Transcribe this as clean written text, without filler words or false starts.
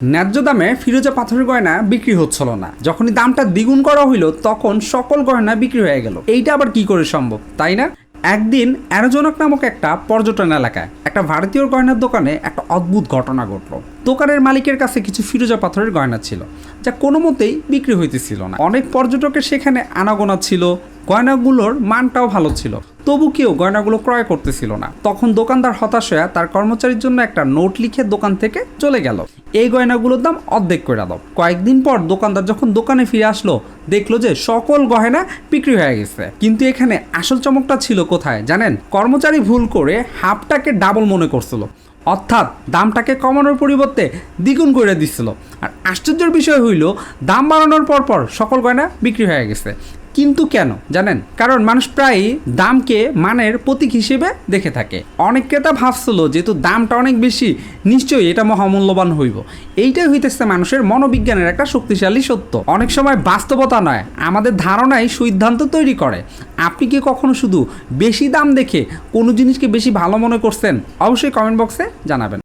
ন্যায্য দামে ফিরোজা পাথরের গয়না বিক্রি হচ্ছিল না। যখনই দামটা দ্বিগুণ করা হইলো তখন সকল গয়না বিক্রি হয়ে গেল। এইটা আবার কি করে সম্ভব, তাই না? একদিন অ্যারোজনক নামক একটা পর্যটন এলাকায় একটা ভারতীয় গয়নার দোকানে একটা অদ্ভুত ঘটনা ঘটলো। দোকানের মালিকের কাছে কিছু ফিরোজা পাথরের গয়না ছিল যা কোনো মতেই বিক্রি হইতেছিল না। অনেক পর্যটকের সেখানে আনাগোনা ছিল, গয়নাগুলোর মানটাও ভালো ছিল, তবু কেউ গয়নাগুলো ক্রয় করতেছিল না। তখন দোকানদার হতাশ হয়ে তার কর্মচারীর জন্য একটা নোট লিখে দোকান থেকে চলে গেল, এই গয়নাগুলোর দাম অর্ধেক করে দাও। কয়েকদিন পর দোকানদার যখন দোকানে ফিরে আসলো দেখলো যে সকল গয়না বিক্রি হয়ে গেছে। কিন্তু এখানে আসল চমকটা ছিল কোথায় জানেন? কর্মচারী ভুল করে হাফটাকে ডাবল মনে করছিল, অর্থাৎ দামটাকে কমানোর পরিবর্তে দ্বিগুণ করে দিচ্ছিল। আর আশ্চর্যের বিষয় হইল দাম বাড়ানোর পর সকল গয়না বিক্রি হয়ে গেছে। কিন্তু কেন জানেন? কারণ মানুষ প্রায়ই দামকে মানের প্রতীক হিসেবে দেখে থাকে। অনেক ক্রেতা ভাবছিল যেহেতু দামটা অনেক বেশি নিশ্চয়ই এটা মহামূল্যবান হইব। এইটাই হইতেছে মানুষের মনোবিজ্ঞানের একটা শক্তিশালী সত্য। অনেক সময় বাস্তবতা নয়, আমাদের ধারণাই সিদ্ধান্ত তৈরি করে। আপনি কি কখনো শুধু বেশি দাম দেখে কোনো জিনিসকে বেশি ভালো মনে করছেন? অবশ্যই কমেন্ট বক্সে জানাবেন।